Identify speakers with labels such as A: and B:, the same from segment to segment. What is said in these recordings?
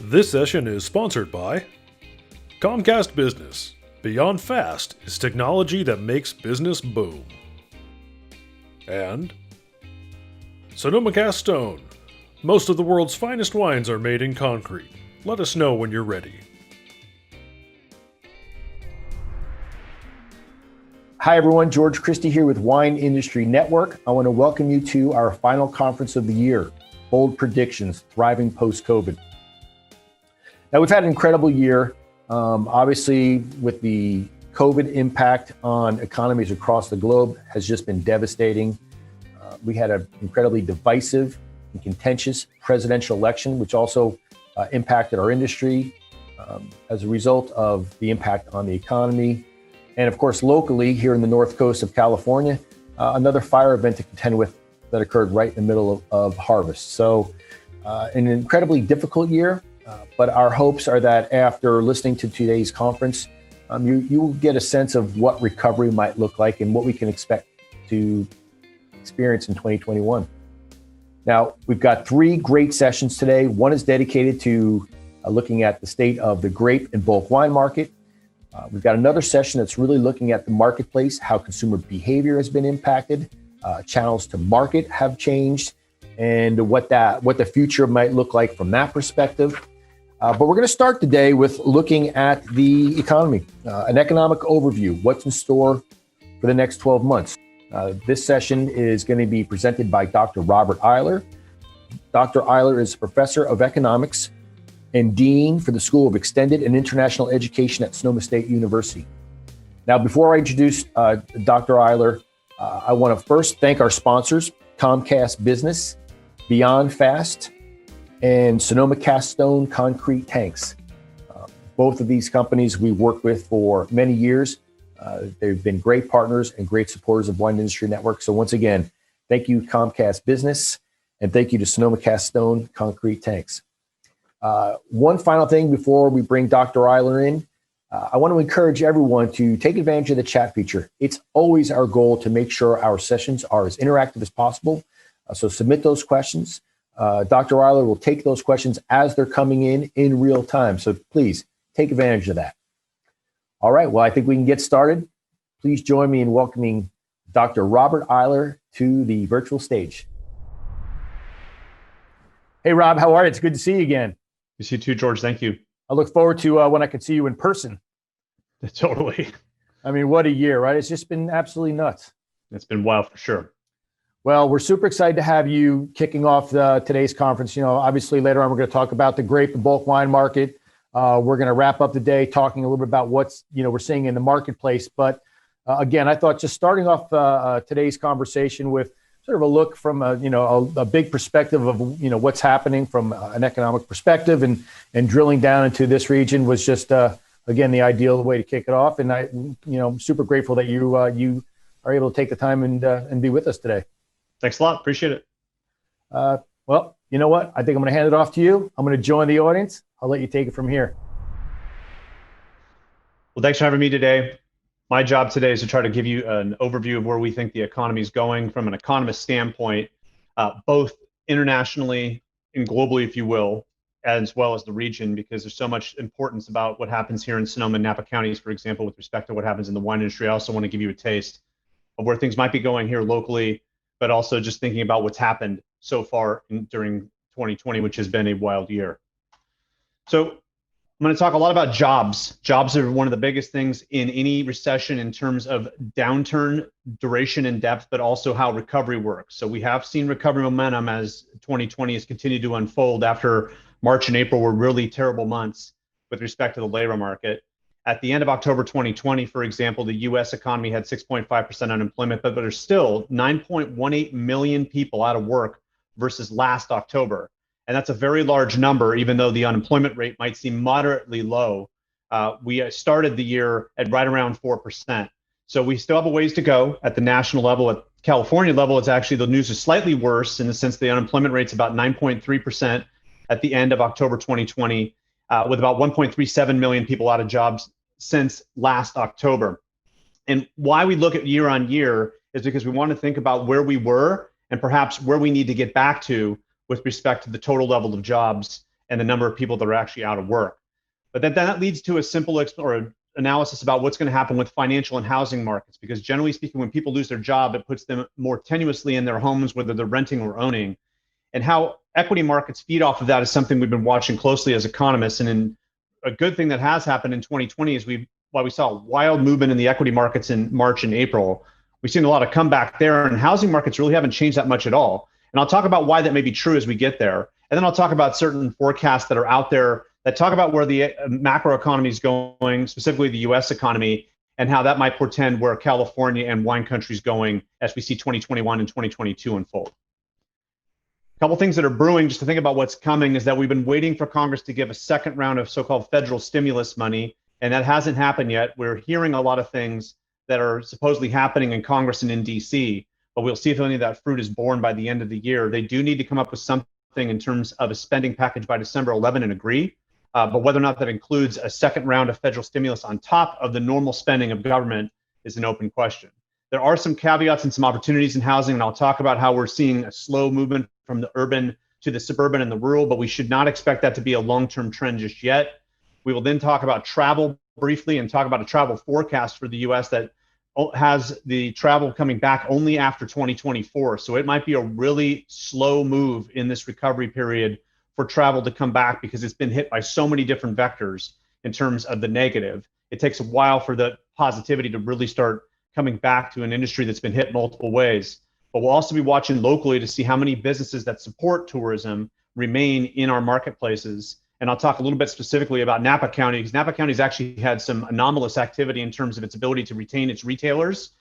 A: This session is sponsored by Comcast Business. Beyond fast is technology that makes business boom. And Sonoma Cast Stone. Most of the world's finest wines are made in concrete. Let us know when you're ready.
B: Hi everyone, George Christie here with Wine Industry Network. I want to welcome you to our final conference of the year, Bold Predictions, Thriving Post-COVID. Now we've had an incredible year, obviously with the COVID impact on economies across the globe has just been devastating. We had an incredibly divisive and contentious presidential election, which also impacted our industry as a result of the impact on the economy. And of course, locally here in the north coast of California, another fire event to contend with that occurred right in the middle of harvest. So an incredibly difficult year, but our hopes are that after listening to today's conference, you will get a sense of what recovery might look like and what we can expect to experience in 2021. Now, we've got three great sessions today. One is dedicated to looking at the state of the grape and bulk wine market. We've got another session that's really looking at the marketplace, how consumer behavior has been impacted, channels to market have changed, and what the future might look like from that perspective. But we're going to start today with looking at the economy, an economic overview, what's in store for the next 12 months. This session is going to be presented by Dr. Robert Eyler. Dr. Eyler is a professor of economics and Dean for the School of Extended and International Education at Sonoma State University. Now, before I introduce Dr. Eyler, I want to first thank our sponsors, Comcast Business, Beyond Fast, and Sonoma Cast Stone Concrete Tanks. Both of these companies we worked with for many years. They've been great partners and great supporters of Wine Industry Network. So once again, thank you, Comcast Business, and thank you to Sonoma Cast Stone Concrete Tanks. One final thing before we bring Dr. Eyler in, I want to encourage everyone to take advantage of the chat feature. It's always our goal to make sure our sessions are as interactive as possible. So submit those questions. Dr. Eyler will take those questions as they're coming in real time. So please take advantage of that. All right, well, I think we can get started. Please join me in welcoming Dr. Robert Eyler to the virtual stage. Hey, Rob, how are you? It's good to see you again.
C: You see you too, George. Thank you.
B: I look forward to when I can see you in person.
C: Totally.
B: I mean, what a year, right? It's just been absolutely nuts.
C: It's been wild for sure.
B: Well, we're super excited to have you kicking off today's conference. You know, obviously later on, we're going to talk about the grape and bulk wine market. We're going to wrap up the day talking a little bit about what's, we're seeing in the marketplace. But again, I thought just starting off today's conversation with sort of a look from a big perspective of what's happening from an economic perspective and drilling down into this region was just again the ideal way to kick it off. And I'm super grateful that you are able to take the time and be with us today.
C: Thanks a lot. Appreciate it.
B: Well, you know what? I think I'm going to hand it off to you. I'm going to join the audience. I'll let you take it from here.
C: Well, thanks for having me today. My job today is to try to give you an overview of where we think the economy is going from an economist standpoint, both internationally and globally, if you will, as well as the region, because there's so much importance about what happens here in Sonoma and Napa counties, for example, with respect to what happens in the wine industry. I also want to give you a taste of where things might be going here locally, but also just thinking about what's happened so far during 2020, which has been a wild year. So I'm going to talk a lot about jobs. Jobs are one of the biggest things in any recession in terms of downturn, duration, and depth, but also how recovery works. So we have seen recovery momentum as 2020 has continued to unfold after March and April were really terrible months with respect to the labor market. At the end of October 2020, for example, the U.S. economy had 6.5% unemployment, but there's still 9.18 million people out of work versus last October. And that's a very large number, even though the unemployment rate might seem moderately low. We started the year at right around 4%. So we still have a ways to go at the national level. At California level, it's actually, the news is slightly worse in the sense the unemployment rate's about 9.3% at the end of October 2020, with about 1.37 million people out of jobs since last October. And why we look at year on year is because we want to think about where we were and perhaps where we need to get back to with respect to the total level of jobs and the number of people that are actually out of work. But then that leads to a simple analysis about what's going to happen with financial and housing markets, because generally speaking, when people lose their job, it puts them more tenuously in their homes, whether they're renting or owning. And how equity markets feed off of that is something we've been watching closely as economists. And a good thing that has happened in 2020 is while we saw a wild movement in the equity markets in March and April, we've seen a lot of comeback there, and housing markets really haven't changed that much at all. And I'll talk about why that may be true as we get there. And then I'll talk about certain forecasts that are out there that talk about where the macro economy is going, specifically the US economy, and how that might portend where California and wine country is going as we see 2021 and 2022 unfold. A couple things that are brewing, just to think about what's coming, is that we've been waiting for Congress to give a second round of so-called federal stimulus money, and that hasn't happened yet. We're hearing a lot of things that are supposedly happening in Congress and in DC, but we'll see if any of that fruit is born by the end of the year. They do need to come up with something in terms of a spending package by December 11 and agree. But whether or not that includes a second round of federal stimulus on top of the normal spending of government is an open question. There are some caveats and some opportunities in housing, and I'll talk about how we're seeing a slow movement from the urban to the suburban and the rural, but we should not expect that to be a long-term trend just yet. We will then talk about travel briefly and talk about a travel forecast for the US that has the travel coming back only after 2024. So it might be a really slow move in this recovery period for travel to come back, because it's been hit by so many different vectors in terms of the negative. It takes a while for the positivity to really start coming back to an industry that's been hit multiple ways. But we'll also be watching locally to see how many businesses that support tourism remain in our marketplaces. And I'll talk a little bit specifically about Napa County, because Napa County's actually had some anomalous activity in terms of its ability to retain its retailers,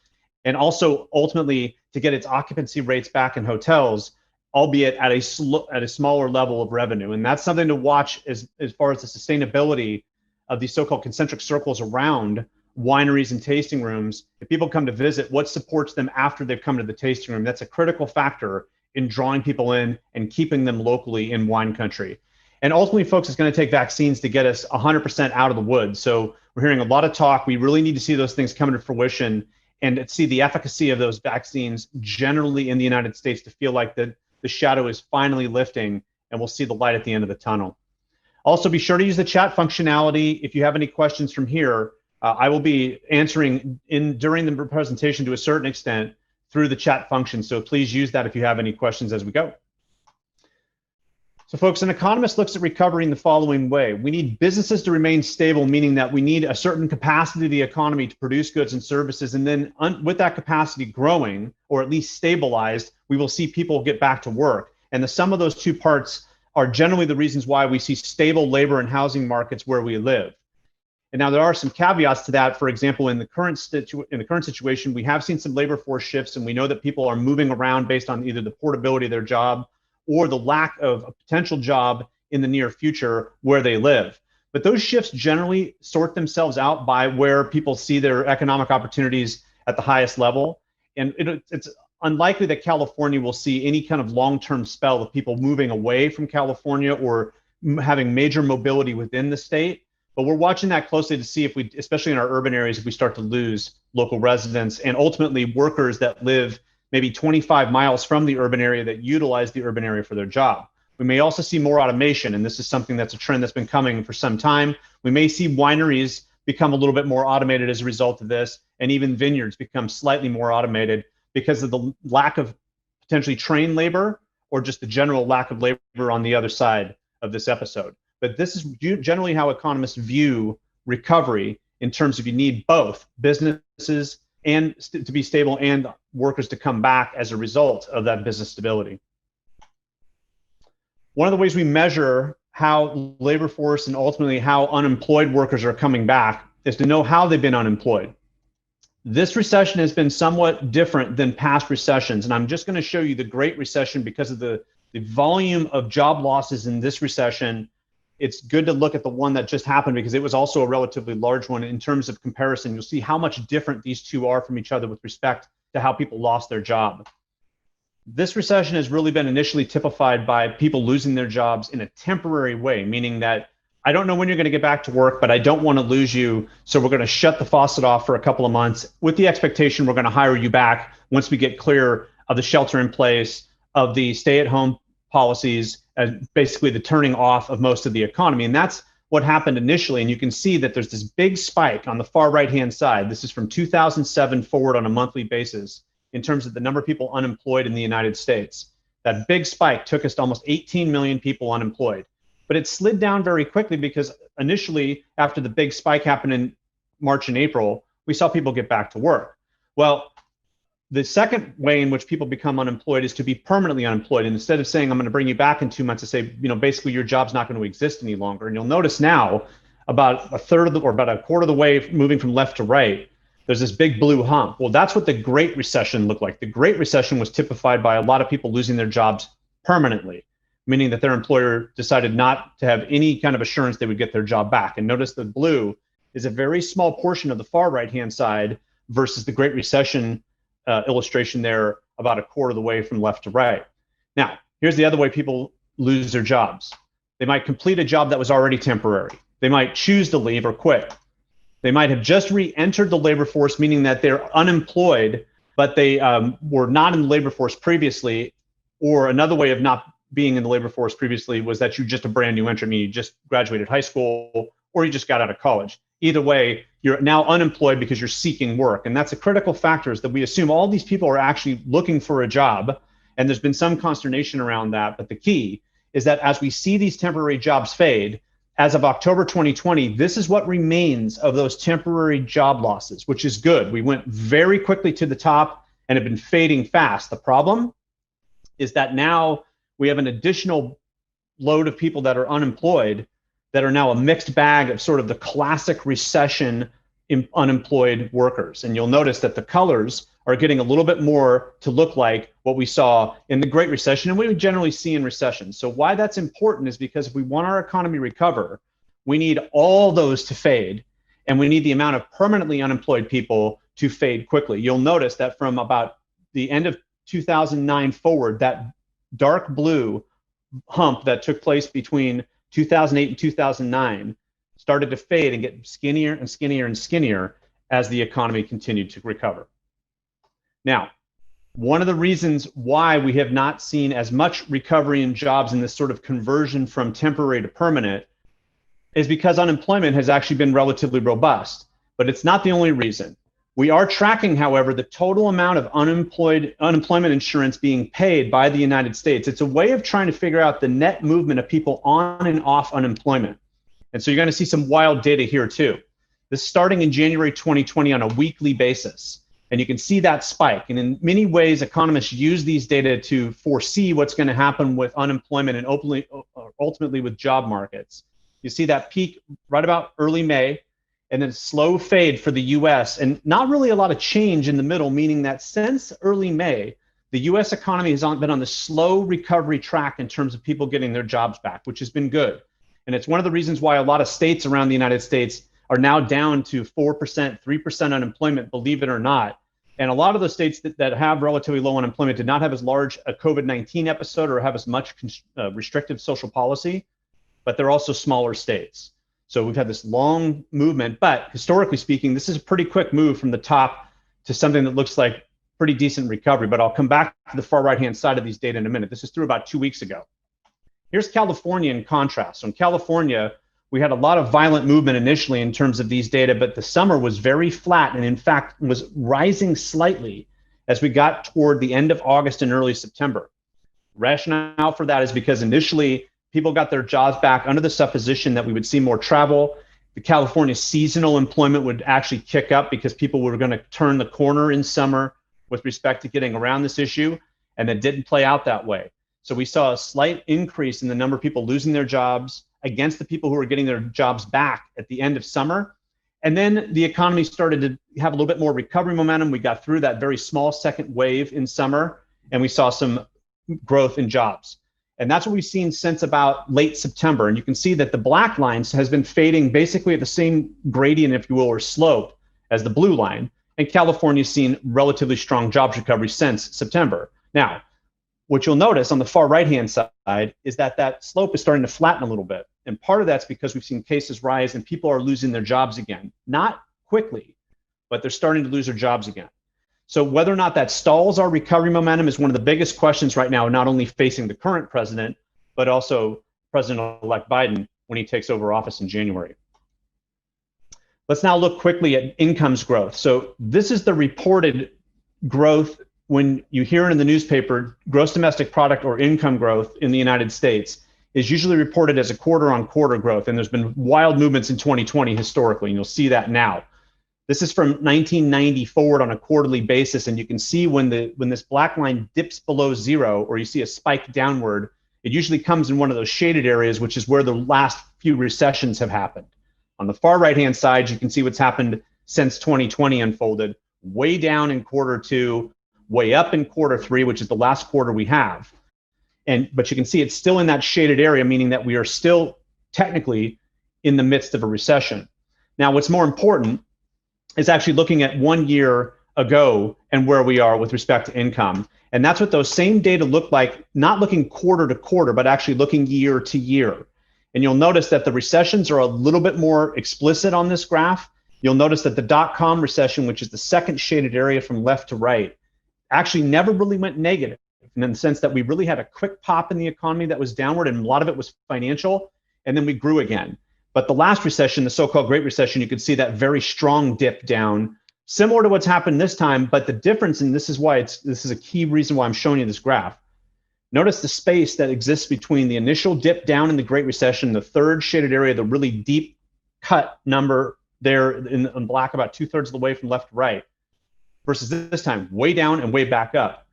C: and also ultimately to get its occupancy rates back in hotels, albeit at a smaller level of revenue. And that's something to watch as far as the sustainability of these so-called concentric circles around wineries and tasting rooms. If people come to visit, what supports them after they've come to the tasting room? That's a critical factor in drawing people in and keeping them locally in wine country. And ultimately, folks, it's going to take vaccines to get us 100% out of the woods. So we're hearing a lot of talk. We really need to see those things come to fruition and see the efficacy of those vaccines generally in the United States to feel like the shadow is finally lifting and we'll see the light at the end of the tunnel. Also, be sure to use the chat functionality. If you have any questions from here, I will be answering during the presentation to a certain extent through the chat function. So please use that if you have any questions as we go. So folks, an economist looks at recovery in the following way. We need businesses to remain stable, meaning that we need a certain capacity of the economy to produce goods and services. And then with that capacity growing, or at least stabilized, we will see people get back to work. And the sum of those two parts are generally the reasons why we see stable labor and housing markets where we live. And now there are some caveats to that. For example, in the current situation, we have seen some labor force shifts, and we know that people are moving around based on either the portability of their job or the lack of a potential job in the near future where they live. But those shifts generally sort themselves out by where people see their economic opportunities at the highest level. And it's unlikely that California will see any kind of long-term spell of people moving away from California or having major mobility within the state. But we're watching that closely to see if we, especially in our urban areas, if we start to lose local residents and ultimately workers that live maybe 25 miles from the urban area that utilize the urban area for their job. We may also see more automation, and this is something that's a trend that's been coming for some time. We may see wineries become a little bit more automated as a result of this, and even vineyards become slightly more automated because of the lack of potentially trained labor or just the general lack of labor on the other side of this episode. But this is generally how economists view recovery in terms of you need both businesses and to be stable and workers to come back as a result of that business stability. One of the ways we measure how labor force and ultimately how unemployed workers are coming back is to know how they've been unemployed. This recession has been somewhat different than past recessions, and I'm just going to show you the Great Recession because of the volume of job losses in this recession. It's good to look at the one that just happened because it was also a relatively large one in terms of comparison. You'll see how much different these two are from each other with respect to how people lost their job. This recession has really been initially typified by people losing their jobs in a temporary way, meaning that I don't know when you're going to get back to work, but I don't want to lose you. So we're going to shut the faucet off for a couple of months with the expectation we're going to hire you back once we get clear of the shelter in place, of the stay-at-home policies and basically the turning off of most of the economy. And that's what happened initially. And you can see that there's this big spike on the far right-hand side. This is from 2007 forward on a monthly basis in terms of the number of people unemployed in the United States. That big spike took us to almost 18 million people unemployed. But it slid down very quickly because initially, after the big spike happened in March and April, we saw people get back to work. Well, the second way in which people become unemployed is to be permanently unemployed. And instead of saying, I'm going to bring you back in 2 months, to say, basically your job's not going to exist any longer. And you'll notice now, about a third of the, or about a quarter of the way moving from left to right, there's this big blue hump. Well, that's what the Great Recession looked like. The Great Recession was typified by a lot of people losing their jobs permanently, meaning that their employer decided not to have any kind of assurance they would get their job back. And notice the blue is a very small portion of the far right-hand side versus the Great Recession illustration there, about a quarter of the way from left to right. Now, here's the other way people lose their jobs. They might complete a job that was already temporary. They might choose to leave or quit. They might have just re-entered the labor force, meaning that they're unemployed, but they were not in the labor force previously. Or another way of not being in the labor force previously was that you're just a brand new entrant, meaning you just graduated high school or you just got out of college. Either way, you're now unemployed because you're seeking work. And that's a critical factor, is that we assume all these people are actually looking for a job. And there's been some consternation around that. But the key is that as we see these temporary jobs fade, as of October 2020, this is what remains of those temporary job losses, which is good. We went very quickly to the top and have been fading fast. The problem is that now we have an additional load of people that are unemployed that are now a mixed bag of sort of the classic recession unemployed workers. And you'll notice that the colors are getting a little bit more to look like what we saw in the Great Recession and what we generally see in recessions. So why that's important is because if we want our economy to recover, we need all those to fade, and we need the amount of permanently unemployed people to fade quickly. You'll notice that from about the end of 2009 forward, that dark blue hump that took place between 2008 and 2009 started to fade and get skinnier and skinnier and skinnier as the economy continued to recover. Now, one of the reasons why we have not seen as much recovery in jobs in this sort of conversion from temporary to permanent is because unemployment has actually been relatively robust, but it's not the only reason. We are tracking, however, the total amount of unemployment insurance being paid by the United States. It's a way of trying to figure out the net movement of people on and off unemployment. And so you're going to see some wild data here too. This starting in January 2020 on a weekly basis. And you can see that spike. And in many ways, economists use these data to foresee what's going to happen with unemployment and ultimately with job markets. You see that peak right about early May, and then slow fade for the US, and not really a lot of change in the middle, meaning that since early May, the US economy has been on the slow recovery track in terms of people getting their jobs back, which has been good. And it's one of the reasons why a lot of states around the United States are now down to 4%, 3% unemployment, believe it or not. And a lot of the states that have relatively low unemployment did not have as large a COVID-19 episode or have as much restrictive social policy, but they're also smaller states. So we've had this long movement, but historically speaking, this is a pretty quick move from the top to something that looks like pretty decent recovery. But I'll come back to the far right-hand side of these data in a minute. This is through about 2 weeks ago. Here's California in contrast. So in California, we had a lot of violent movement initially in terms of these data, but the summer was very flat and in fact was rising slightly as we got toward the end of August and early September. Rationale for that is because initially people got their jobs back under the supposition that we would see more travel. The California seasonal employment would actually kick up because people were going to turn the corner in summer with respect to getting around this issue, and it didn't play out that way. So we saw a slight increase in the number of people losing their jobs against the people who were getting their jobs back at the end of summer. And then the economy started to have a little bit more recovery momentum. We got through that very small second wave in summer, and we saw some growth in jobs. And that's what we've seen since about late September. And you can see that the black line has been fading basically at the same gradient, if you will, or slope as the blue line. And California's seen relatively strong jobs recovery since September. Now, what you'll notice on the far right-hand side is that that slope is starting to flatten a little bit. And part of that's because we've seen cases rise and people are losing their jobs again. Not quickly, but they're starting to lose their jobs again. So whether or not that stalls our recovery momentum is one of the biggest questions right now, not only facing the current president, but also President-elect Biden when he takes over office in January. Let's now look quickly at incomes growth. So this is the reported growth when you hear it in the newspaper. Gross domestic product or income growth in the United States is usually reported as a quarter-on-quarter growth, and there's been wild movements in 2020 historically, and you'll see that now. This is from 1990 forward on a quarterly basis, and you can see when this black line dips below zero, or you see a spike downward, it usually comes in one of those shaded areas, which is where the last few recessions have happened. On the far right-hand side, you can see what's happened since 2020 unfolded, way down in quarter two, way up in quarter three, which is the last quarter we have. But you can see it's still in that shaded area, meaning that we are still technically in the midst of a recession. Now, what's more important is actually looking at 1 year ago and where we are with respect to income. And that's what those same data look like, not looking quarter to quarter, but actually looking year to year. And you'll notice that the recessions are a little bit more explicit on this graph. You'll notice that the dot-com recession, which is the second shaded area from left to right, actually never really went negative, in the sense that we really had a quick pop in the economy that was downward, and a lot of it was financial, and then we grew again. But the last recession, the so-called Great Recession, you could see that very strong dip down, similar to what's happened this time. But the difference, and this is why this is a key reason why I'm showing you this graph. Notice the space that exists between the initial dip down in the Great Recession, the third shaded area, the really deep cut number there in black, about 2/3 of the way from left to right, versus this time way down and way back up.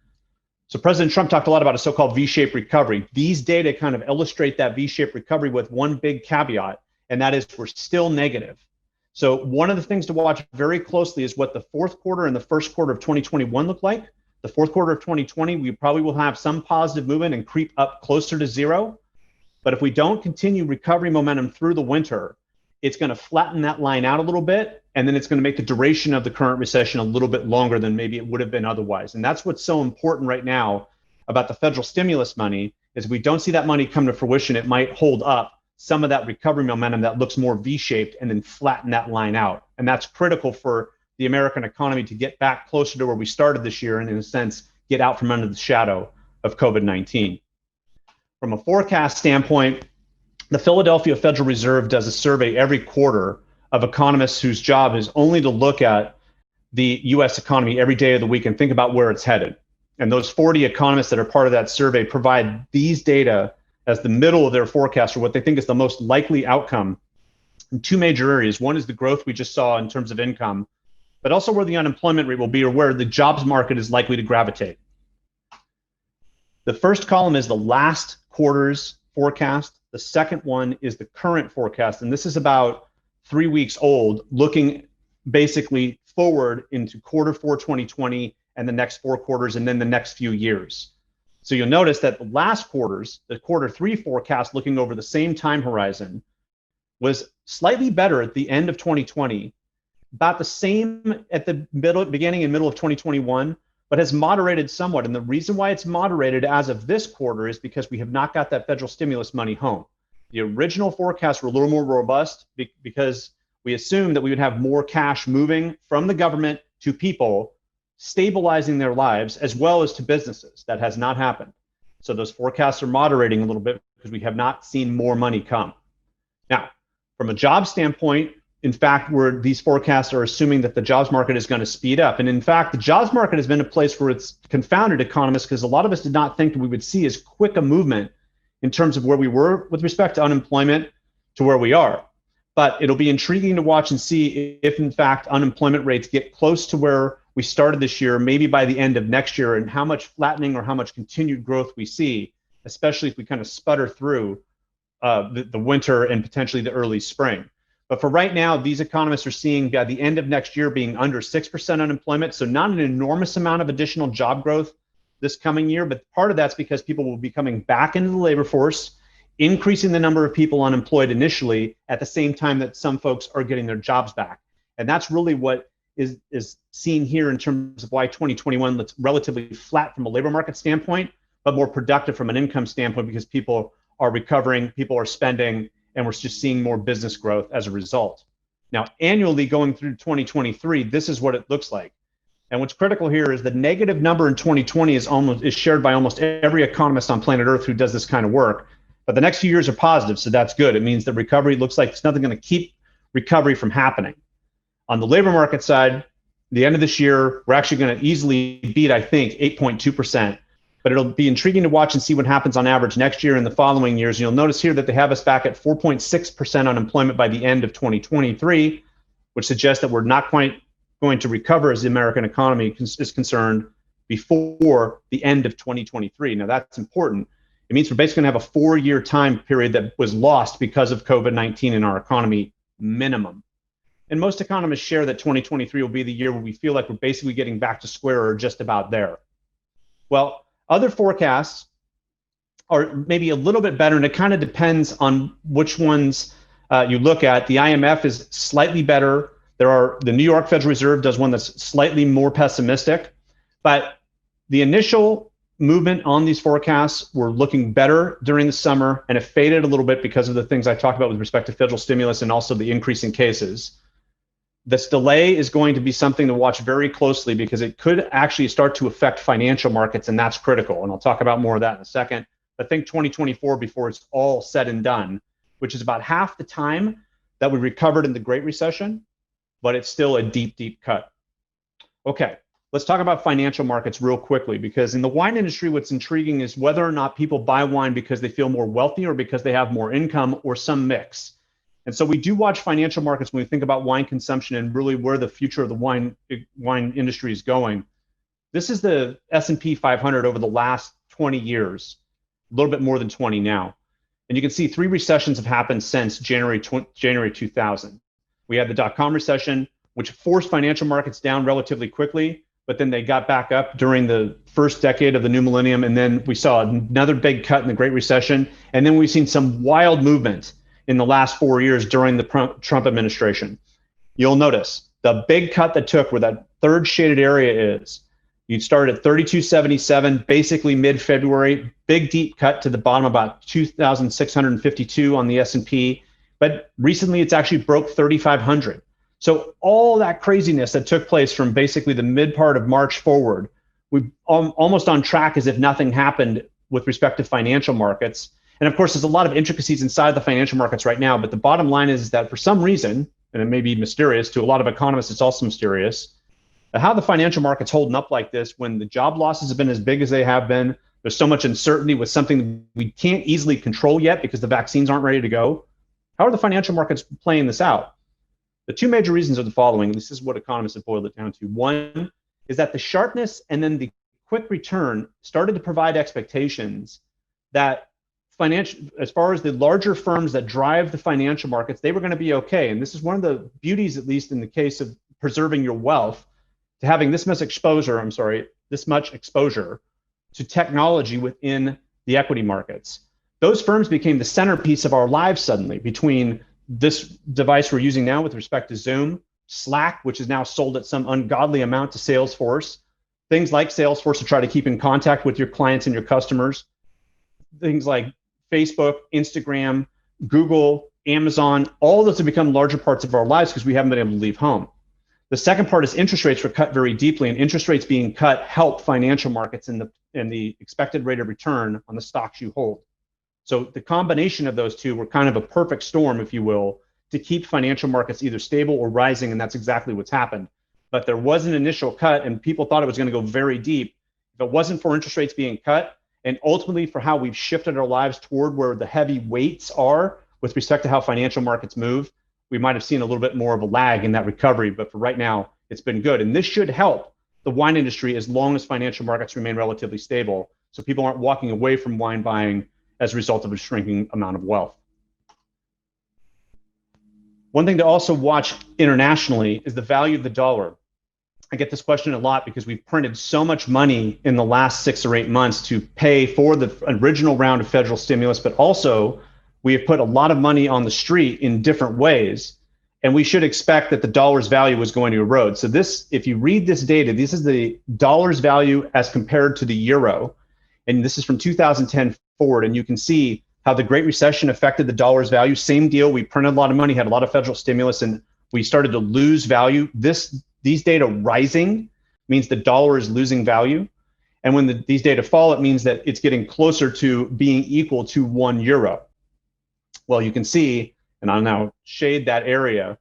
C: So President Trump talked a lot about a so-called V-shaped recovery. These data kind of illustrate that V-shaped recovery with one big caveat, and that is we're still negative. So one of the things to watch very closely is what the fourth quarter and the first quarter of 2021 look like. The fourth quarter of 2020, we probably will have some positive movement and creep up closer to zero. But if we don't continue recovery momentum through the winter, it's going to flatten that line out a little bit, and then it's going to make the duration of the current recession a little bit longer than maybe it would have been otherwise. And that's what's so important right now about the federal stimulus money, is if we don't see that money come to fruition, it might hold up some of that recovery momentum that looks more V-shaped and then flatten that line out. And that's critical for the American economy to get back closer to where we started this year, and in a sense, get out from under the shadow of COVID-19. From a forecast standpoint, the Philadelphia Federal Reserve does a survey every quarter of economists whose job is only to look at the US economy every day of the week and think about where it's headed. And those 40 economists that are part of that survey provide these data as the middle of their forecast, or what they think is the most likely outcome, in two major areas. One is the growth we just saw in terms of income, but also where the unemployment rate will be, or where the jobs market is likely to gravitate. The first column is the last quarter's forecast. The second one is the current forecast, and this is about 3 weeks old, looking basically forward into quarter four 2020 and the next 4 quarters, and then the next few years. So you'll notice that the last quarters, the quarter three forecast looking over the same time horizon, was slightly better at the end of 2020, about the same at the beginning and middle of 2021, but has moderated somewhat. And the reason why it's moderated as of this quarter is because we have not got that federal stimulus money home. The original forecasts were a little more robust because we assumed that we would have more cash moving from the government to people, stabilizing their lives, as well as to businesses. That has not happened. So those forecasts are moderating a little bit because we have not seen more money come. Now, from a job standpoint, in fact, these forecasts are assuming that the jobs market is going to speed up. And in fact, the jobs market has been a place where it's confounded economists, because a lot of us did not think that we would see as quick a movement in terms of where we were with respect to unemployment to where we are. But it'll be intriguing to watch and see if, in fact, unemployment rates get close to where we started this year, maybe by the end of next year, and how much flattening or how much continued growth we see, especially if we kind of sputter through the winter and potentially the early spring. But for right now, these economists are seeing by the end of next year being under 6% unemployment, so not an enormous amount of additional job growth this coming year, but part of that's because people will be coming back into the labor force, increasing the number of people unemployed initially at the same time that some folks are getting their jobs back. And that's really what is seen here in terms of why 2021 looks relatively flat from a labor market standpoint, but more productive from an income standpoint, because people are recovering, people are spending, and we're just seeing more business growth as a result. Now, annually going through 2023, this is what it looks like. And what's critical here is the negative number in 2020 is shared by almost every economist on planet Earth who does this kind of work. But the next few years are positive, so that's good. It means that recovery looks like it's nothing going to keep recovery from happening. On the labor market side, the end of this year, we're actually going to easily beat, I think, 8.2%. But it'll be intriguing to watch and see what happens on average next year and the following years. You'll notice here that they have us back at 4.6% unemployment by the end of 2023, which suggests that we're not quite going to recover as the American economy is concerned before the end of 2023. Now, that's important. It means we're basically going to have a 4-year time period that was lost because of COVID-19 in our economy, minimum. And most economists share that 2023 will be the year where we feel like we're basically getting back to square or just about there. Well, other forecasts are maybe a little bit better, and it kind of depends on which ones you look at. The IMF is slightly better. The New York Federal Reserve does one that's slightly more pessimistic, but the initial movement on these forecasts were looking better during the summer, and it faded a little bit because of the things I talked about with respect to federal stimulus and also the increase in cases. This delay is going to be something to watch very closely because it could actually start to affect financial markets, and that's critical. And I'll talk about more of that in a second. But think 2024 before it's all said and done, which is about half the time that we recovered in the Great Recession, but it's still a deep, deep cut. Okay, let's talk about financial markets real quickly, because in the wine industry, what's intriguing is whether or not people buy wine because they feel more wealthy or because they have more income or some mix. And so we do watch financial markets when we think about wine consumption and really where the future of the wine industry is going. This is the S&P 500 over the last 20 years, a little bit more than 20 now. And you can see 3 recessions have happened since January 2000. We had the dot-com recession, which forced financial markets down relatively quickly, but then they got back up during the first decade of the new millennium. And then we saw another big cut in the Great Recession. And then we've seen some wild movement in the last 4 years during the Trump administration. You'll notice the big cut that took where that third shaded area is. You'd start at 3277, basically mid-February, big deep cut to the bottom, about 2,652 on the S&P. But recently it's actually broke 3,500. So all that craziness that took place from basically the mid part of March forward, we're almost on track as if nothing happened with respect to financial markets. And of course, there's a lot of intricacies inside the financial markets right now, but the bottom line is that for some reason, and it may be mysterious to a lot of economists, it's also mysterious, how the financial market's holding up like this when the job losses have been as big as they have been. There's so much uncertainty with something we can't easily control yet because the vaccines aren't ready to go. How are the financial markets playing this out? The 2 major reasons are the following. This is what economists have boiled it down to. One is that the sharpness and then the quick return started to provide expectations that as far as the larger firms that drive the financial markets, they were going to be okay. And this is one of the beauties, at least in the case of preserving your wealth, to having this much exposure to technology within the equity markets. Those firms became the centerpiece of our lives suddenly, between this device we're using now with respect to Zoom, Slack, which is now sold at some ungodly amount to Salesforce, things like Salesforce to try to keep in contact with your clients and your customers, things like Facebook, Instagram, Google, Amazon, all those have become larger parts of our lives because we haven't been able to leave home. The second part is interest rates were cut very deeply, and interest rates being cut help financial markets in the expected rate of return on the stocks you hold. So the combination of those two were kind of a perfect storm, if you will, to keep financial markets either stable or rising, and that's exactly what's happened. But there was an initial cut, and people thought it was going to go very deep. If it wasn't for interest rates being cut, and ultimately for how we've shifted our lives toward where the heavy weights are with respect to how financial markets move, we might have seen a little bit more of a lag in that recovery. But for right now, it's been good. And this should help the wine industry as long as financial markets remain relatively stable, so people aren't walking away from wine buying as a result of a shrinking amount of wealth. One thing to also watch internationally is the value of the dollar. I get this question a lot because we've printed so much money in the last 6 or 8 months to pay for the original round of federal stimulus, but also we have put a lot of money on the street in different ways, and we should expect that the dollar's value is going to erode. So this, if you read this data, this is the dollar's value as compared to the euro, and this is from 2010 forward, and you can see how the Great Recession affected the dollar's value. Same deal, we printed a lot of money, had a lot of federal stimulus, and we started to lose value. These data rising means the dollar is losing value. And when these data fall, it means that it's getting closer to being equal to €1. Well, you can see, and I'll now shade that area,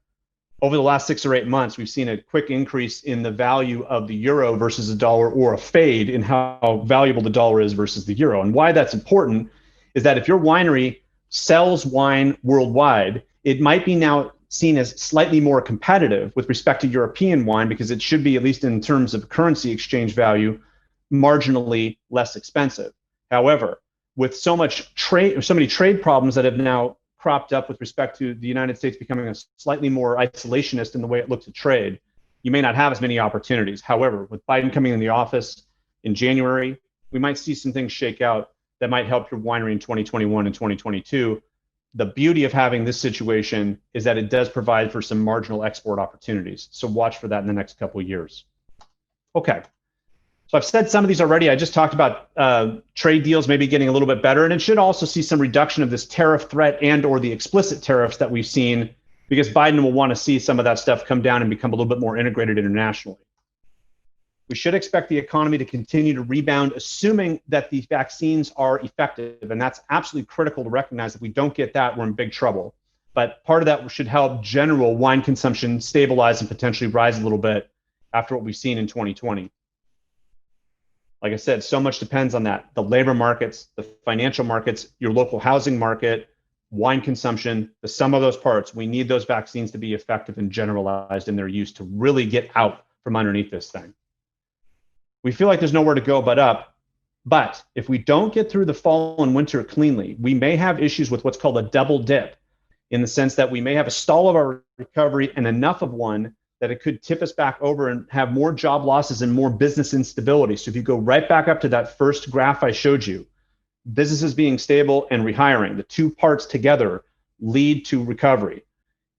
C: over the last 6 or 8 months, we've seen a quick increase in the value of the euro versus the dollar, or a fade in how valuable the dollar is versus the euro. And why that's important is that if your winery sells wine worldwide, it might be now seen as slightly more competitive with respect to European wine, because it should be, at least in terms of currency exchange value, marginally less expensive. However, with so many trade problems that have now cropped up with respect to the United States becoming a slightly more isolationist in the way it looks at trade, you may not have as many opportunities. However, with Biden coming in the office in January, we might see some things shake out that might help your winery in 2021 and 2022. The beauty of having this situation is that it does provide for some marginal export opportunities. So watch for that in the next couple of years. Okay. So I've said some of these already. I just talked about trade deals maybe getting a little bit better, and it should also see some reduction of this tariff threat and or the explicit tariffs that we've seen, because Biden will want to see some of that stuff come down and become a little bit more integrated internationally. We should expect the economy to continue to rebound, assuming that the vaccines are effective, and that's absolutely critical to recognize. If we don't get that, we're in big trouble. But part of that should help general wine consumption stabilize and potentially rise a little bit after what we've seen in 2020. Like I said, so much depends on that. The labor markets, the financial markets, your local housing market, wine consumption, the sum of those parts. We need those vaccines to be effective and generalized in their use to really get out from underneath this thing. We feel like there's nowhere to go but up. But if we don't get through the fall and winter cleanly, we may have issues with what's called a double dip, in the sense that we may have a stall of our recovery and enough of one that it could tip us back over and have more job losses and more business instability. So if you go right back up to that first graph I showed you, businesses being stable and rehiring, the two parts together lead to recovery.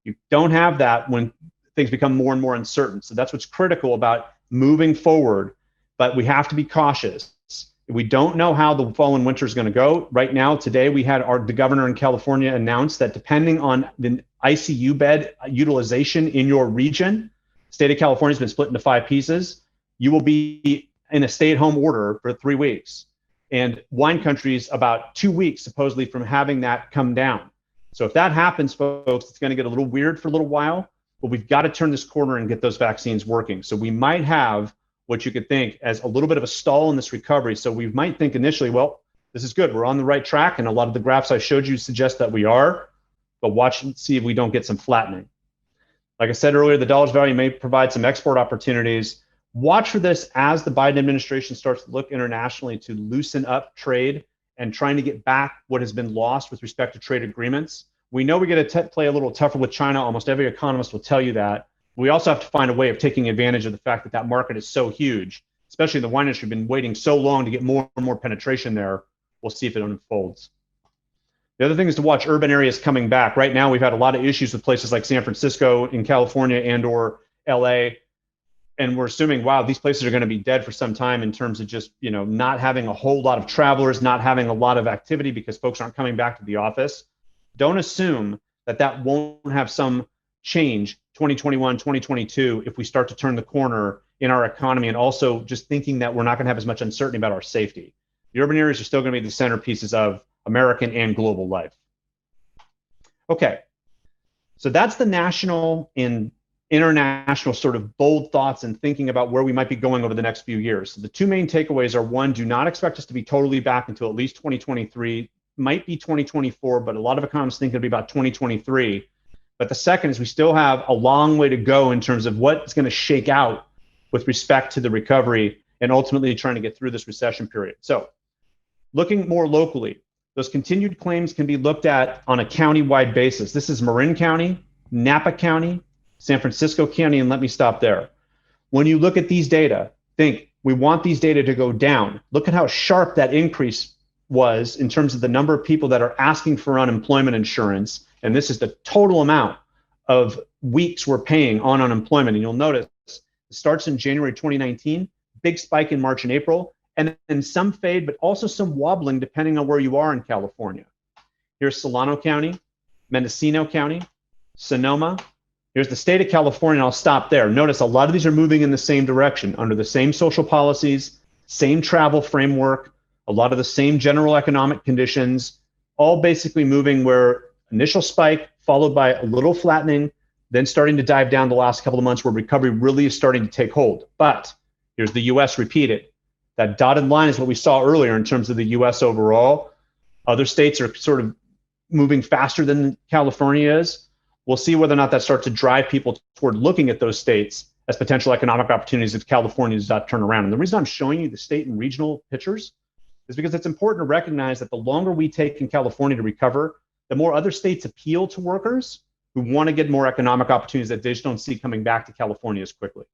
C: You don't have that when things become more and more uncertain. So that's what's critical about moving forward, but we have to be cautious. We don't know how the fall and winter is going to go. Right now, today, we had the governor in California announce that depending on the ICU bed utilization in your region, state of California has been split into 5 pieces. You will be in a stay-at-home order for 3 weeks. And wine country's about 2 weeks, supposedly, from having that come down. So if that happens, folks, it's going to get a little weird for a little while, but we've got to turn this corner and get those vaccines working. So we might have what you could think as a little bit of a stall in this recovery. So we might think initially, well, this is good. We're on the right track. And a lot of the graphs I showed you suggest that we are, but watch and see if we don't get some flattening. Like I said earlier, the dollar's value may provide some export opportunities. Watch for this as the Biden administration starts to look internationally to loosen up trade and trying to get back what has been lost with respect to trade agreements. We know we get to play a little tougher with China. Almost every economist will tell you that. We also have to find a way of taking advantage of the fact that that market is so huge, especially the wine industry. We've been waiting so long to get more and more penetration there. We'll see if it unfolds. The other thing is to watch urban areas coming back. Right now, we've had a lot of issues with places like San Francisco in California and or LA. And we're assuming, wow, these places are going to be dead for some time in terms of just, not having a whole lot of travelers, not having a lot of activity because folks aren't coming back to the office. Don't assume that that won't have some change 2021, 2022 if we start to turn the corner in our economy, and also just thinking that we're not going to have as much uncertainty about our safety. The urban areas are still going to be the centerpieces of American and global life. Okay, so that's the national and international sort of bold thoughts and thinking about where we might be going over the next few years. So the two main takeaways are, one, do not expect us to be totally back until at least 2023, might be 2024, but a lot of economists think it'll be about 2023. But the second is we still have a long way to go in terms of what's going to shake out with respect to the recovery and ultimately trying to get through this recession period. So looking more locally, those continued claims can be looked at on a county-wide basis. This is Marin County, Napa County, San Francisco County, and let me stop there. When you look at these data, think we want these data to go down. Look at how sharp that increase was in terms of the number of people that are asking for unemployment insurance. And this is the total amount of weeks we're paying on unemployment. And you'll notice it starts in January 2019, big spike in March and April, and then some fade, but also some wobbling depending on where you are in California. Here's Solano County, Mendocino County, Sonoma, Here's the state of California, and I'll stop there. Notice a lot of these are moving in the same direction, under the same social policies, same travel framework, a lot of the same general economic conditions, all basically moving where initial spike followed by a little flattening, then starting to dive down the last couple of months where recovery really is starting to take hold. But here's the US repeated. That dotted line is what we saw earlier in terms of the US overall. Other states are sort of moving faster than California is. We'll see whether or not that starts to drive people toward looking at those states as potential economic opportunities if California does not turn around. And the reason I'm showing you the state and regional pictures is because it's important to recognize that the longer we take in California to recover, the more other states appeal to workers who want to get more economic opportunities that they just don't see coming back to California as quickly.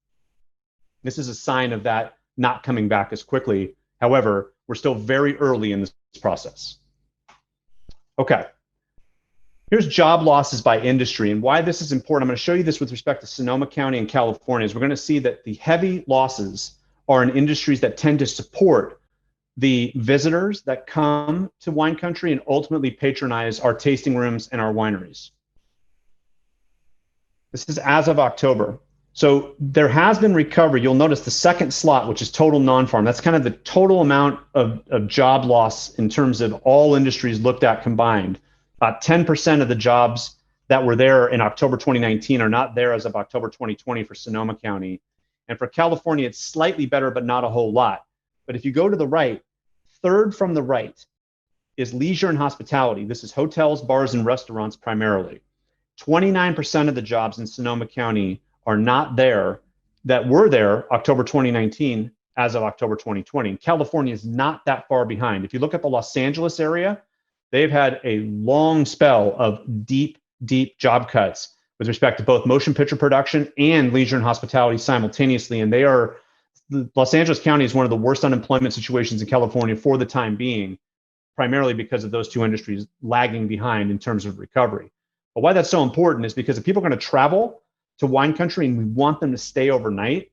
C: This is a sign of that not coming back as quickly. However, we're still very early in this process. Okay. Here's job losses by industry and why this is important. I'm going to show you this with respect to Sonoma County and California. Is we're going to see that the heavy losses are in industries that tend to support the visitors that come to wine country and ultimately patronize our tasting rooms and our wineries. This is as of October. So there has been recovery. You'll notice the second slot, which is total non-farm. That's kind of the total amount of job loss in terms of all industries looked at combined. About 10% of the jobs that were there in October 2019 are not there as of October 2020 for Sonoma County. And for California, it's slightly better, but not a whole lot. But if you go to the right, third from the right is leisure and hospitality. This is hotels, bars, and restaurants primarily. 29% of the jobs in Sonoma County are not there that were there October 2019 as of October 2020. California is not that far behind. If you look at the Los Angeles area, they've had a long spell of deep job cuts with respect to both motion picture production and leisure and hospitality simultaneously. And Los Angeles County is one of the worst unemployment situations in California for the time being, primarily because of those two industries lagging behind in terms of recovery. But why that's so important is because if people are going to travel to wine country and we want them to stay overnight,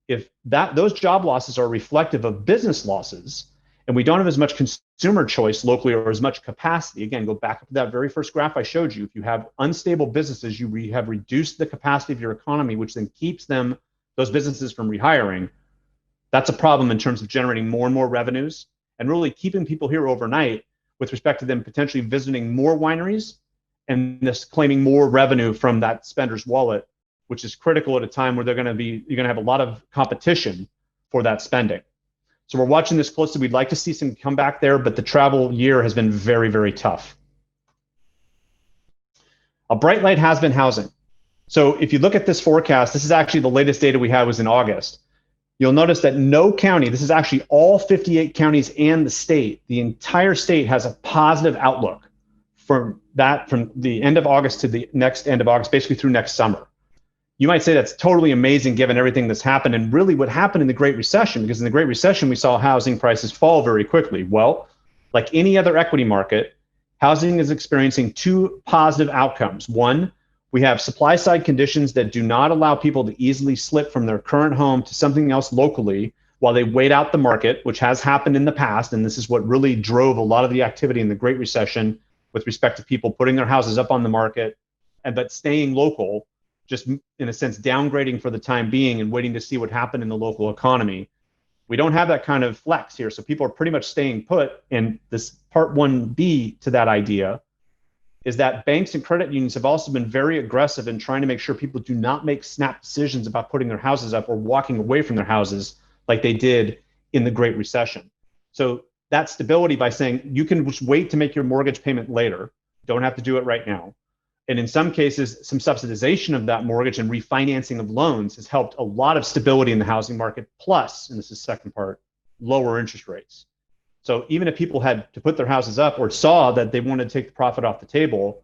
C: if those job losses are reflective of business losses, and we don't have as much consumer choice locally or as much capacity, again, go back up to that very first graph I showed you. If you have unstable businesses, you have reduced the capacity of your economy, which then keeps those businesses from rehiring. That's a problem in terms of generating more and more revenues and really keeping people here overnight with respect to them potentially visiting more wineries and this claiming more revenue from that spender's wallet, which is critical at a time where you're going to have a lot of competition for that spending. So we're watching this closely. We'd like to see some comeback there, but the travel year has been very, very tough. A bright light has been housing. So if you look at this forecast, this is actually the latest data we had was in August. You'll notice that no county, this is actually all 58 counties and the state, the entire state has a positive outlook from the end of August to the next end of August, basically through next summer. You might say that's totally amazing given everything that's happened and really what happened in the Great Recession, because in the Great Recession, we saw housing prices fall very quickly. Well, like any other equity market, housing is experiencing two positive outcomes. One, we have supply side conditions that do not allow people to easily slip from their current home to something else locally while they wait out the market, which has happened in the past. And this is what really drove a lot of the activity in the Great Recession with respect to people putting their houses up on the market, but staying local, just in a sense, downgrading for the time being and waiting to see what happened in the local economy. We don't have that kind of flex here. So people are pretty much staying put. And this part 1B to that idea is that banks and credit unions have also been very aggressive in trying to make sure people do not make snap decisions about putting their houses up or walking away from their houses like they did in the Great Recession. So that stability by saying you can just wait to make your mortgage payment later, don't have to do it right now. And in some cases, some subsidization of that mortgage and refinancing of loans has helped a lot of stability in the housing market. Plus, and this is the second part, lower interest rates. So even if people had to put their houses up or saw that they wanted to take the profit off the table,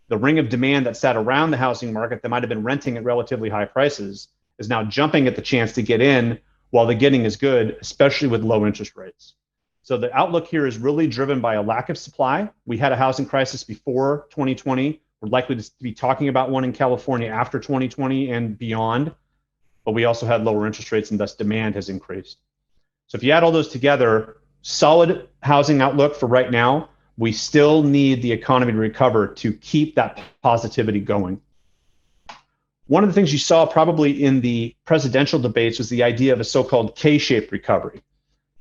C: the ring of demand that sat around the housing market that might have been renting at relatively high prices is now jumping at the chance to get in while the getting is good, especially with low interest rates. So the outlook here is really driven by a lack of supply. We had a housing crisis before 2020. We're likely to be talking about one in California after 2020 and beyond, but we also had lower interest rates and thus demand has increased. So if you add all those together, solid housing outlook for right now, we still need the economy to recover to keep that positivity going. One of the things you saw probably in the presidential debates was the idea of a so-called K-shaped recovery.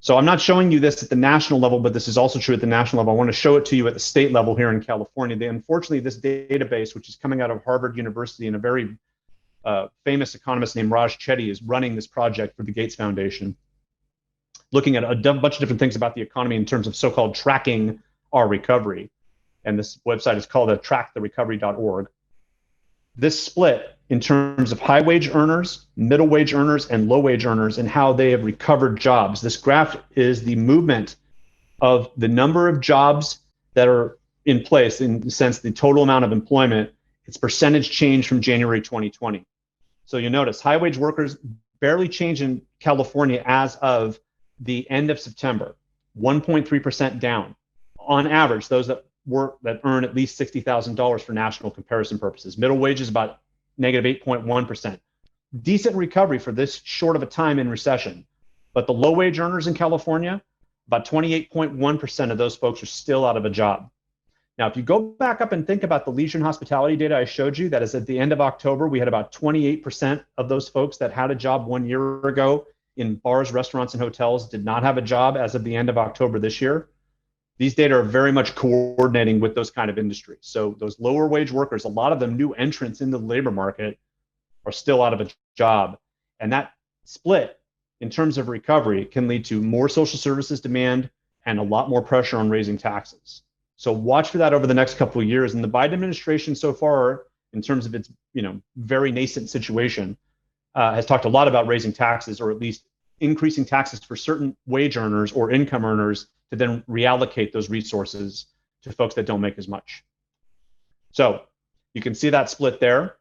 C: So I'm not showing you this at the national level, but this is also true at the national level. I want to show it to you at the state level here in California. Unfortunately, this database, which is coming out of Harvard University and a very famous economist named Raj Chetty is running this project for the Gates Foundation, looking at a bunch of different things about the economy in terms of so-called tracking our recovery. And this website is called tracktherecovery.org. This split in terms of high wage earners, middle wage earners, and low wage earners and how they have recovered jobs. This graph is the movement of the number of jobs that are in place, in the sense the total amount of employment, its percentage change from January 2020. So you notice high wage workers barely changed in California as of the end of September, 1.3% down. On average, those that earn at least $60,000 for national comparison purposes. Middle wage is about negative 8.1%. Decent recovery for this short of a time in recession. But the low wage earners in California, about 28.1% of those folks are still out of a job. Now, if you go back up and think about the leisure and hospitality data I showed you, that is at the end of October, we had about 28% of those folks that had a job 1 year ago in bars, restaurants, and hotels did not have a job as of the end of October this year. These data are very much coordinating with those kind of industries. So those lower wage workers, a lot of them new entrants in the labor market, are still out of a job. And that split in terms of recovery can lead to more social services demand and a lot more pressure on raising taxes. So watch for that over the next couple of years. And the Biden administration so far, in terms of its very nascent situation, has talked a lot about raising taxes, or at least increasing taxes for certain wage earners or income earners to then reallocate those resources to folks that don't make as much. So you can see that split there.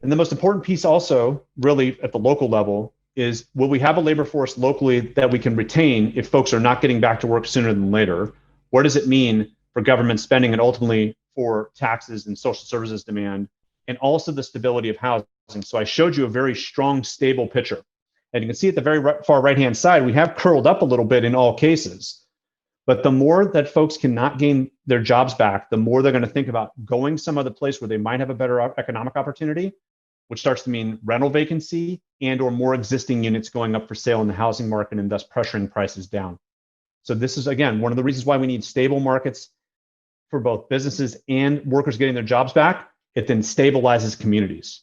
C: And the most important piece also, really at the local level, is will we have a labor force locally that we can retain if folks are not getting back to work sooner than later? What does it mean for government spending and ultimately for taxes and social services demand, and also the stability of housing? So I showed you a very strong, stable picture. And you can see at the very far right-hand side, we have curled up a little bit in all cases. But the more that folks cannot gain their jobs back, the more they're going to think about going some other place where they might have a better economic opportunity, which starts to mean rental vacancy and or more existing units going up for sale in the housing market and thus pressuring prices down. So this is, again, one of the reasons why we need stable markets for both businesses and workers getting their jobs back. It then stabilizes communities.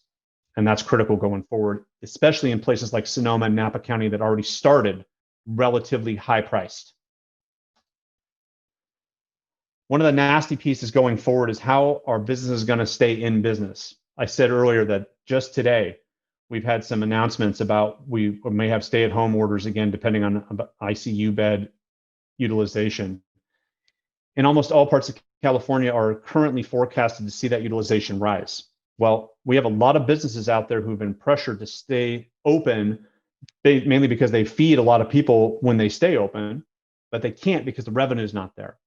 C: And that's critical going forward, especially in places like Sonoma and Napa County that already started relatively high priced. One of the nasty pieces going forward is how our business is going to stay in business. I said earlier that just today, we've had some announcements about we may have stay-at-home orders again, depending on ICU bed utilization. And almost all parts of California are currently forecasted to see that utilization rise. Well, we have a lot of businesses out there who've been pressured to stay open, mainly because they feed a lot of people when they stay open, but they can't because the revenue is not there.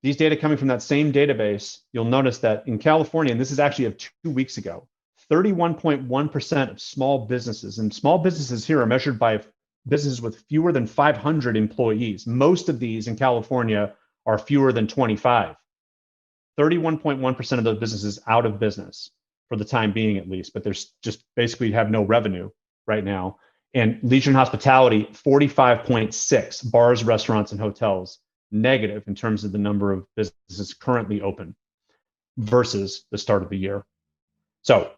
C: These data coming from that same database, you'll notice that in California, and this is actually of 2 weeks ago, 31.1% of small businesses, and small businesses here are measured by businesses with fewer than 500 employees. Most of these in California are fewer than 25. 31.1% of those businesses out of business for the time being, at least, but there's just basically have no revenue right now. And leisure and hospitality, 45.6 bars, restaurants, and hotels negative in terms of the number of businesses currently open versus the start of the year. So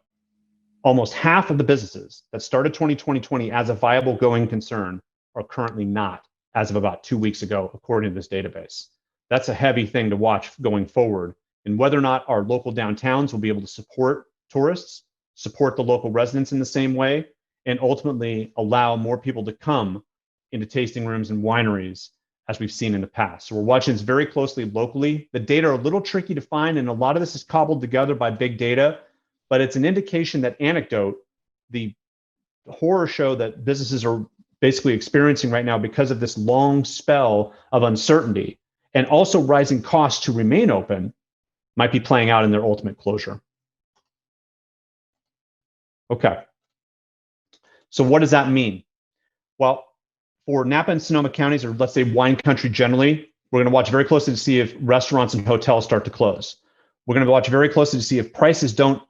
C: almost half of the businesses that started 2020 as a viable going concern are currently not as of about 2 weeks ago, according to this database. That's a heavy thing to watch going forward, and whether or not our local downtowns will be able to support tourists, support the local residents in the same way, and ultimately allow more people to come into tasting rooms and wineries as we've seen in the past. So we're watching this very closely locally. The data are a little tricky to find, and a lot of this is cobbled together by big data, but it's an indication that anecdote, the horror show that businesses are basically experiencing right now because of this long spell of uncertainty and also rising costs to remain open, might be playing out in their ultimate closure. Okay. So what does that mean? Well, for Napa and Sonoma counties, or let's say wine country generally, we're going to watch very closely to see if restaurants and hotels start to close. We're going to watch very closely to see if prices don't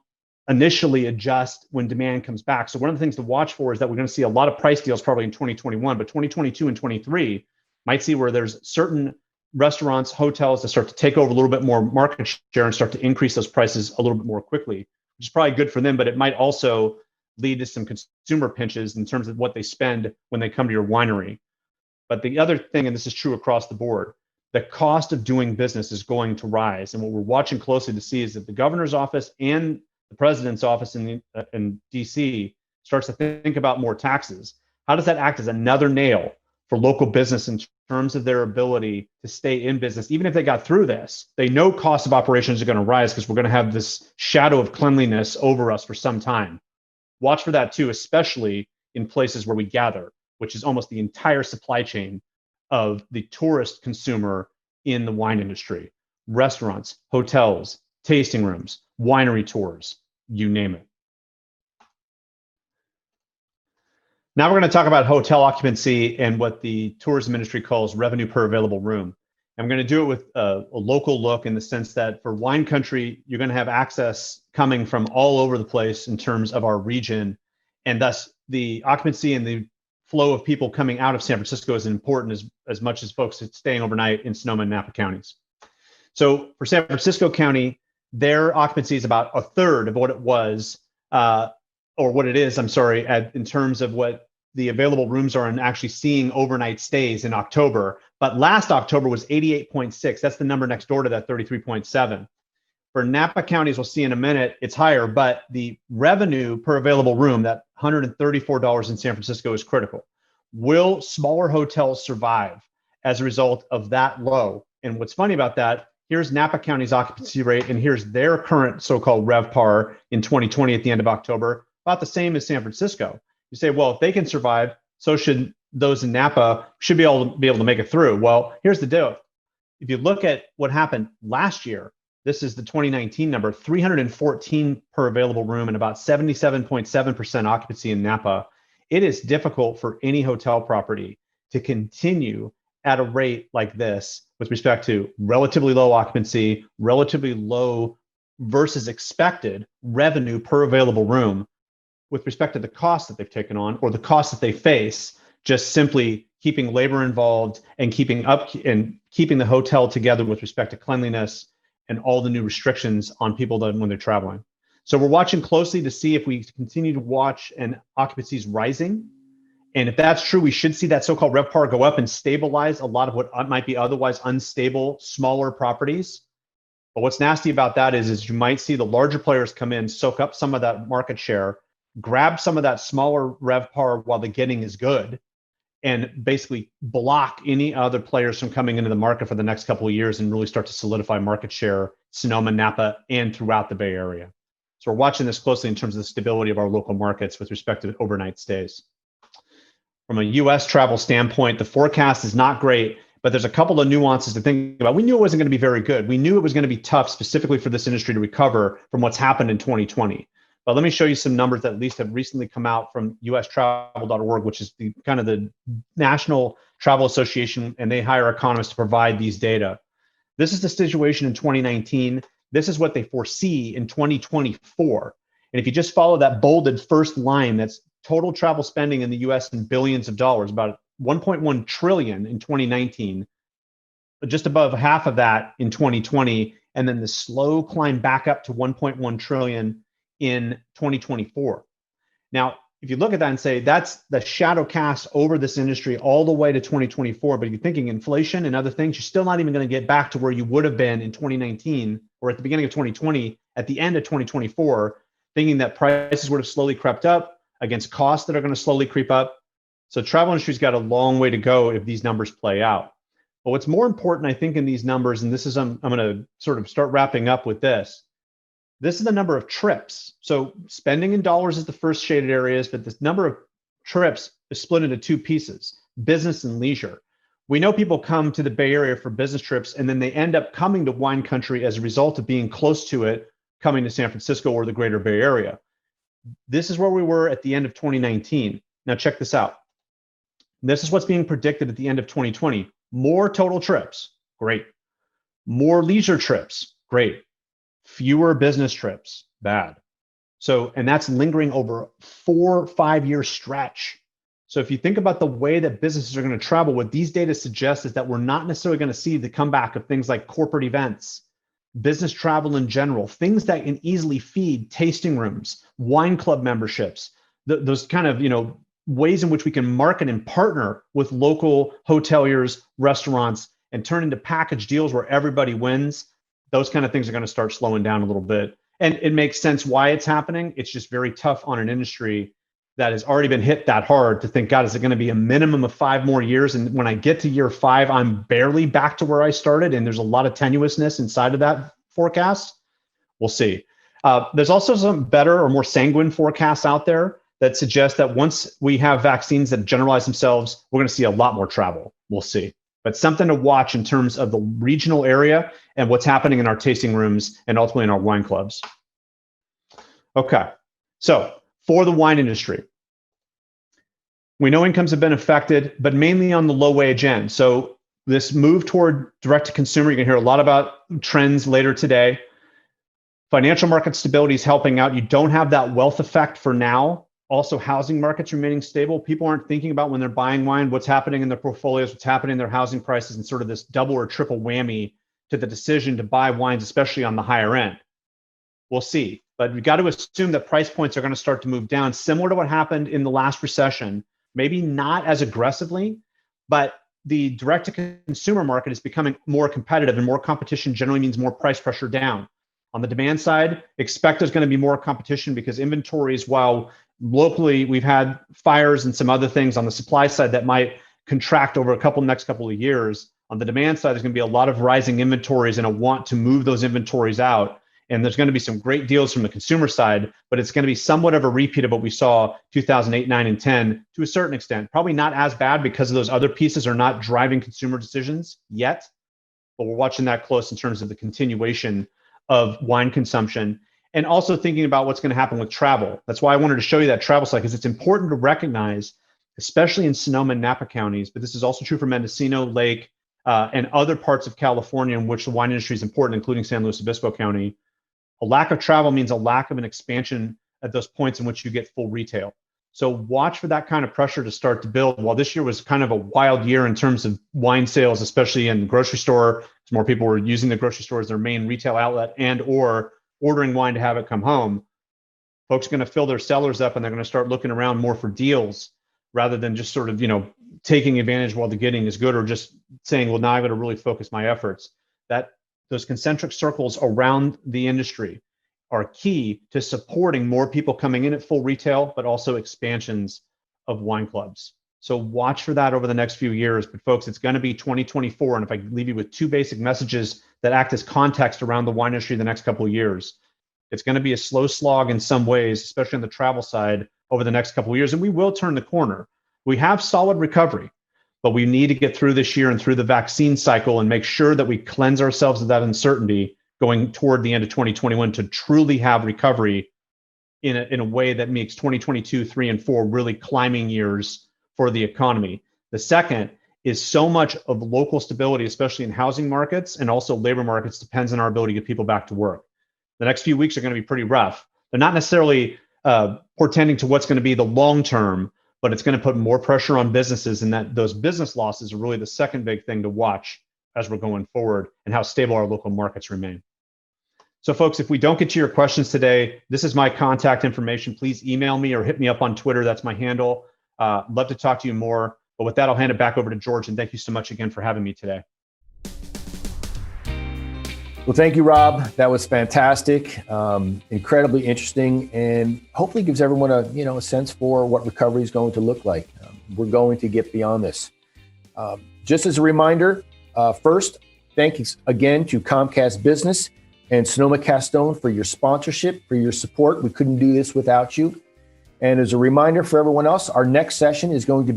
C: initially adjust when demand comes back. So one of the things to watch for is that we're going to see a lot of price deals probably in 2021, but 2022 and 23 might see where there's certain restaurants, hotels that start to take over a little bit more market share and start to increase those prices a little bit more quickly, which is probably good for them, but it might also lead to some consumer pinches in terms of what they spend when they come to your winery. But the other thing, and this is true across the board, the cost of doing business is going to rise. And what we're watching closely to see is that the governor's office and the president's office in DC starts to think about more taxes. How does that act as another nail for local business in terms of their ability to stay in business? Even if they got through this, they know cost of operations are going to rise because we're going to have this shadow of cleanliness over us for some time. Watch for that too, especially in places where we gather, which is almost the entire supply chain of the tourist consumer in the wine industry. Restaurants, hotels, tasting rooms, winery tours, you name it. Now we're going to talk about hotel occupancy and what the tourism industry calls revenue per available room. I'm going to do it with a local look in the sense that for wine country, you're going to have access coming from all over the place in terms of our region. And thus the occupancy and the flow of people coming out of San Francisco is important as much as folks staying overnight in Sonoma and Napa counties. So for San Francisco County, their occupancy is about a third of what it was, or what it is, I'm sorry, in terms of what the available rooms are and actually seeing overnight stays in October. But last October was 88.6. That's the number next door to that 33.7. For Napa counties, we'll see in a minute, it's higher, but the revenue per available room, that $134 in San Francisco, is critical. Will smaller hotels survive as a result of that low? And what's funny about that, here's Napa County's occupancy rate, and here's their current so-called RevPAR in 2020 at the end of October, about the same as San Francisco. You say, well, if they can survive, so should those in Napa, should be able to make it through. Well, here's the deal. If you look at what happened last year, this is the 2019 number, 314 per available room and about 77.7% occupancy in Napa. It is difficult for any hotel property to continue at a rate like this with respect to relatively low occupancy, relatively low versus expected revenue per available room with respect to the cost that they've taken on or the cost that they face, just simply keeping labor involved and keeping the hotel together with respect to cleanliness and all the new restrictions on people when they're traveling. So we're watching closely to see if we continue to watch and occupancies rising. And if that's true, we should see that so-called RevPAR go up and stabilize a lot of what might be otherwise unstable, smaller properties. But what's nasty about that is you might see the larger players come in, soak up some of that market share, grab some of that smaller RevPAR while the getting is good, and basically block any other players from coming into the market for the next couple of years and really start to solidify market share, Sonoma, Napa, and throughout the Bay Area. So we're watching this closely in terms of the stability of our local markets with respect to overnight stays. From a US travel standpoint, the forecast is not great, but there's a couple of nuances to think about. We knew it wasn't going to be very good. We knew it was going to be tough specifically for this industry to recover from what's happened in 2020. But let me show you some numbers that at least have recently come out from ustravel.org, which is the kind of the National Travel Association, and they hire economists to provide these data. This is the situation in 2019. This is what they foresee in 2024. And if you just follow that bolded first line, that's total travel spending in the US in billions of dollars, about 1.1 trillion in 2019, just above half of that in 2020, and then the slow climb back up to 1.1 trillion in 2024. Now, if you look at that and say that's the shadow cast over this industry all the way to 2024, but if you're thinking inflation and other things, you're still not even going to get back to where you would have been in 2019 or at the beginning of 2020, at the end of 2024, thinking that prices would have slowly crept up against costs that are going to slowly creep up. So travel industry's got a long way to go if these numbers play out. But what's more important, I think, in these numbers, and this is, I'm going to sort of start wrapping up with this. This is the number of trips. So spending in dollars is the first shaded areas, but this number of trips is split into two pieces, business and leisure. We know people come to the Bay Area for business trips, and then they end up coming to wine country as a result of being close to it, coming to San Francisco or the greater Bay Area. This is where we were at the end of 2019. Now check this out. This is what's being predicted at the end of 2020. More total trips, great. More leisure trips, great. Fewer business trips, bad. So, and that's lingering over a 4 or 5 year stretch. So if you think about the way that businesses are going to travel, what these data suggest is that we're not necessarily going to see the comeback of things like corporate events, business travel in general, things that can easily feed tasting rooms, wine club memberships, those kind of, ways in which we can market and partner with local hoteliers, restaurants, and turn into package deals where everybody wins. Those kind of things are going to start slowing down a little bit. And it makes sense why it's happening. It's just very tough on an industry that has already been hit that hard to think, God, is it going to be a minimum of 5 more years? And when I get to year 5, I'm barely back to where I started. And there's a lot of tenuousness inside of that forecast. We'll see. There's also some better or more sanguine forecasts out there that suggest that once we have vaccines that generalize themselves, we're going to see a lot more travel. We'll see. But something to watch in terms of the regional area and what's happening in our tasting rooms and ultimately in our wine clubs. Okay, so for the wine industry, we know incomes have been affected, but mainly on the low wage end. So this move toward direct to consumer, you can hear a lot about trends later today. Financial market stability is helping out. You don't have that wealth effect for now. Also, housing markets remaining stable. People aren't thinking about when they're buying wine, what's happening in their portfolios, what's happening in their housing prices, and sort of this double or triple whammy to the decision to buy wines, especially on the higher end. We'll see. But we've got to assume that price points are going to start to move down, similar to what happened in the last recession. Maybe not as aggressively, but the direct-to-consumer market is becoming more competitive, and more competition generally means more price pressure down. On the demand side, expect there's going to be more competition because inventories, while locally we've had fires and some other things on the supply side that might contract over next couple of years, on the demand side, there's going to be a lot of rising inventories and a want to move those inventories out. And there's going to be some great deals from the consumer side, but it's going to be somewhat of a repeat of what we saw 2008, 9, and 10 to a certain extent. Probably not as bad because of those other pieces are not driving consumer decisions yet, but we're watching that close in terms of the continuation of wine consumption and also thinking about what's going to happen with travel. That's why I wanted to show you that travel slide, because it's important to recognize, especially in Sonoma and Napa counties, but this is also true for Mendocino, Lake, and other parts of California in which the wine industry is important, including San Luis Obispo County. A lack of travel means a lack of an expansion at those points in which you get full retail. So watch for that kind of pressure to start to build. While this year was kind of a wild year in terms of wine sales, especially in the grocery store, as more people were using the grocery store as their main retail outlet and or ordering wine to have it come home, folks are going to fill their cellars up and they're going to start looking around more for deals rather than just sort of, taking advantage while the getting is good or just saying, well, now I've got to really focus my efforts. Those concentric circles around the industry are key to supporting more people coming in at full retail, but also expansions of wine clubs. So watch for that over the next few years. But folks, it's going to be 2024. And if I leave you with 2 basic messages that act as context around the wine industry the next couple of years, it's going to be a slow slog in some ways, especially on the travel side over the next couple of years. And we will turn the corner. We have solid recovery, but we need to get through this year and through the vaccine cycle and make sure that we cleanse ourselves of that uncertainty going toward the end of 2021 to truly have recovery in a way that makes 2022, 3, and 4 really climbing years for the economy. The second is so much of local stability, especially in housing markets and also labor markets, depends on our ability to get people back to work. The next few weeks are going to be pretty rough. They're not necessarily portending to what's going to be the long term, but it's going to put more pressure on businesses, and that those business losses are really the second big thing to watch as we're going forward and how stable our local markets remain. So folks, if we don't get to your questions today, this is my contact information. Please email me or hit me up on Twitter. That's my handle. Love to talk to you more. But with that, I'll hand it back over to George. And thank you so much again for having me today.
B: Well, thank you, Rob. That was fantastic, incredibly interesting, and hopefully gives everyone a sense for what recovery is going to look like. We're going to get beyond this. Just as a reminder, first, thanks again to Comcast Business and Sonoma Castone for your sponsorship, for your support. We couldn't do this without you. And as a reminder for everyone else, our next session is going to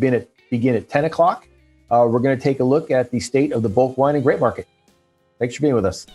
B: begin at 10 o'clock. We're going to take a look at the state of the bulk wine and grape market. Thanks for being with us.